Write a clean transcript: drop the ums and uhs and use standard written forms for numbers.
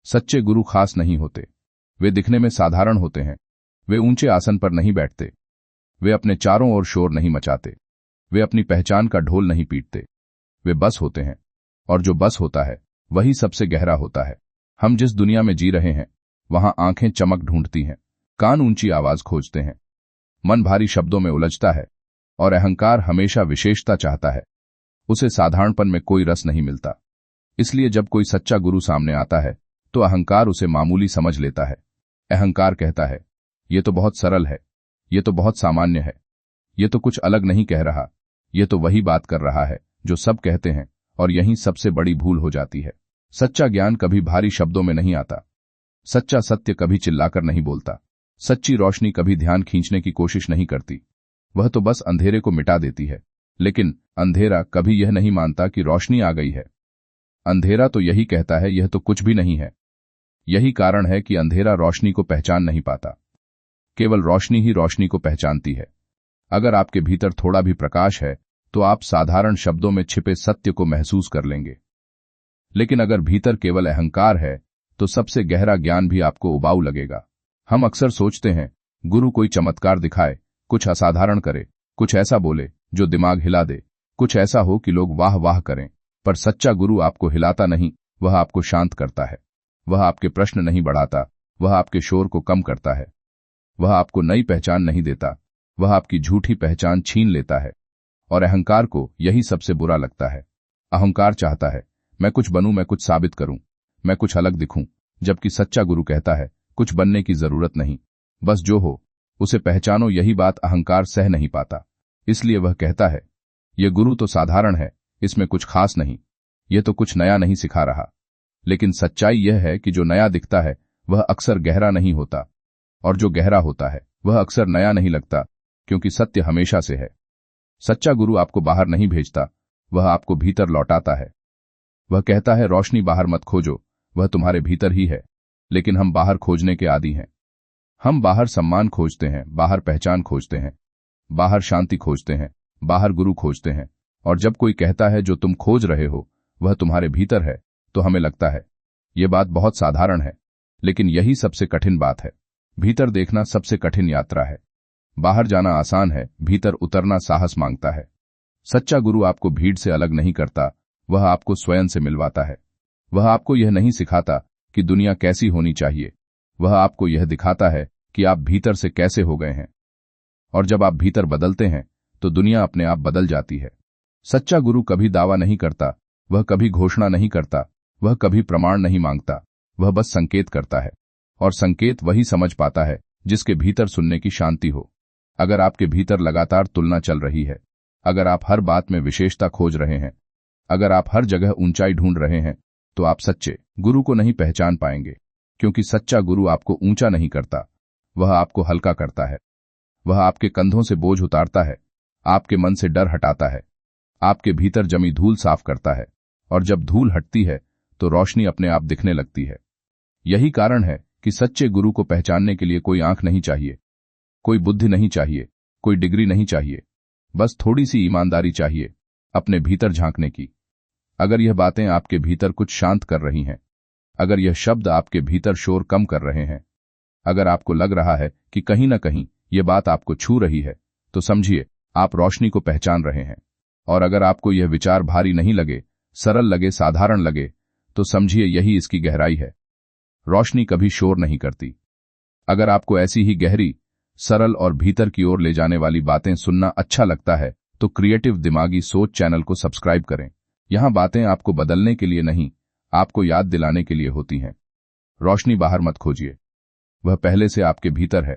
सच्चे गुरु खास नहीं होते। वे दिखने में साधारण होते हैं। वे ऊंचे आसन पर नहीं बैठते। वे अपने चारों ओर शोर नहीं मचाते। वे अपनी पहचान का ढोल नहीं पीटते। वे बस होते हैं, और जो बस होता है वही सबसे गहरा होता है। हम जिस दुनिया में जी रहे हैं वहां आंखें चमक ढूंढती हैं, कान ऊंची आवाज खोजते हैं, मन भारी शब्दों में उलझता है, और अहंकार हमेशा विशेषता चाहता है। उसे साधारणपन में कोई रस नहीं मिलता। इसलिए जब कोई सच्चा गुरु सामने आता है तो अहंकार उसे मामूली समझ लेता है। अहंकार कहता है, ये तो बहुत सरल है, ये तो बहुत सामान्य है, ये तो कुछ अलग नहीं कह रहा, ये तो वही बात कर रहा है जो सब कहते हैं। और यहीं सबसे बड़ी भूल हो जाती है। सच्चा ज्ञान कभी भारी शब्दों में नहीं आता। सच्चा सत्य कभी चिल्लाकर नहीं बोलता। सच्ची रोशनी कभी ध्यान खींचने की कोशिश नहीं करती। वह तो बस अंधेरे को मिटा देती है। लेकिन अंधेरा कभी यह नहीं मानता कि रोशनी आ गई है। अंधेरा तो यही कहता है, यह तो कुछ भी नहीं है। यही कारण है कि अंधेरा रोशनी को पहचान नहीं पाता। केवल रोशनी ही रोशनी को पहचानती है। अगर आपके भीतर थोड़ा भी प्रकाश है तो आप साधारण शब्दों में छिपे सत्य को महसूस कर लेंगे। लेकिन अगर भीतर केवल अहंकार है तो सबसे गहरा ज्ञान भी आपको उबाऊ लगेगा। हम अक्सर सोचते हैं, गुरु कोई चमत्कार दिखाए, कुछ असाधारण करे, कुछ ऐसा बोले जो दिमाग हिला दे, कुछ ऐसा हो कि लोग वाह वाह करें। पर सच्चा गुरु आपको हिलाता नहीं, वह आपको शांत करता है। वह आपके प्रश्न नहीं बढ़ाता, वह आपके शोर को कम करता है। वह आपको नई पहचान नहीं देता, वह आपकी झूठी पहचान छीन लेता है। और अहंकार को यही सबसे बुरा लगता है। अहंकार चाहता है, मैं कुछ बनूं, मैं कुछ साबित करूं, मैं कुछ अलग दिखूं। जबकि सच्चा गुरु कहता है, कुछ बनने की जरूरत नहीं, बस जो हो उसे पहचानो। यही बात अहंकार सह नहीं पाता। इसलिए वह कहता है, यह गुरु तो साधारण है, इसमें कुछ खास नहीं, यह तो कुछ नया नहीं सिखा रहा। लेकिन सच्चाई यह है कि जो नया दिखता है वह अक्सर गहरा नहीं होता, और जो गहरा होता है वह अक्सर नया नहीं लगता, क्योंकि सत्य हमेशा से है। सच्चा गुरु आपको बाहर नहीं भेजता, वह आपको भीतर लौटाता है। वह कहता है, रोशनी बाहर मत खोजो, वह तुम्हारे भीतर ही है। लेकिन हम बाहर खोजने के आदी हैं। हम बाहर सम्मान खोजते हैं, बाहर पहचान खोजते हैं, बाहर शांति खोजते हैं, बाहर गुरु खोजते हैं। और जब कोई कहता है जो तुम खोज रहे हो वह तुम्हारे भीतर है, तो हमें लगता है यह बात बहुत साधारण है। लेकिन यही सबसे कठिन बात है। भीतर देखना सबसे कठिन यात्रा है। बाहर जाना आसान है, भीतर उतरना साहस मांगता है। सच्चा गुरु आपको भीड़ से अलग नहीं करता, वह आपको स्वयं से मिलवाता है। वह आपको यह नहीं सिखाता कि दुनिया कैसी होनी चाहिए, वह आपको यह दिखाता है कि आप भीतर से कैसे हो गए हैं। और जब आप भीतर बदलते हैं तो दुनिया अपने आप बदल जाती है। सच्चा गुरु कभी दावा नहीं करता, वह कभी घोषणा नहीं करता, वह कभी प्रमाण नहीं मांगता, वह बस संकेत करता है। और संकेत वही समझ पाता है जिसके भीतर सुनने की शांति हो। अगर आपके भीतर लगातार तुलना चल रही है, अगर आप हर बात में विशेषता खोज रहे हैं, अगर आप हर जगह ऊंचाई ढूंढ रहे हैं, तो आप सच्चे गुरु को नहीं पहचान पाएंगे। क्योंकि सच्चा गुरु आपको ऊंचा नहीं करता, वह आपको हल्का करता है। वह आपके कंधों से बोझ उतारता है, आपके मन से डर हटाता है, आपके भीतर जमी धूल साफ करता है। और जब धूल हटती है तो रोशनी अपने आप दिखने लगती है। यही कारण है कि सच्चे गुरु को पहचानने के लिए कोई आंख नहीं चाहिए, कोई बुद्धि नहीं चाहिए, कोई डिग्री नहीं चाहिए, बस थोड़ी सी ईमानदारी चाहिए अपने भीतर झांकने की। अगर यह बातें आपके भीतर कुछ शांत कर रही हैं, अगर यह शब्द आपके भीतर शोर कम कर रहे हैं, अगर आपको लग रहा है कि कहीं न कहीं यह बात आपको छू रही है, तो समझिए आप रोशनी को पहचान रहे हैं। और अगर आपको यह विचार भारी नहीं लगे, सरल लगे, साधारण लगे, तो समझिए यही इसकी गहराई है। रोशनी कभी शोर नहीं करती। अगर आपको ऐसी ही गहरी, सरल और भीतर की ओर ले जाने वाली बातें सुनना अच्छा लगता है तो क्रिएटिव दिमागी सोच चैनल को सब्सक्राइब करें। यहां बातें आपको बदलने के लिए नहीं, आपको याद दिलाने के लिए होती हैं। रोशनी बाहर मत खोजिए, वह पहले से आपके भीतर है।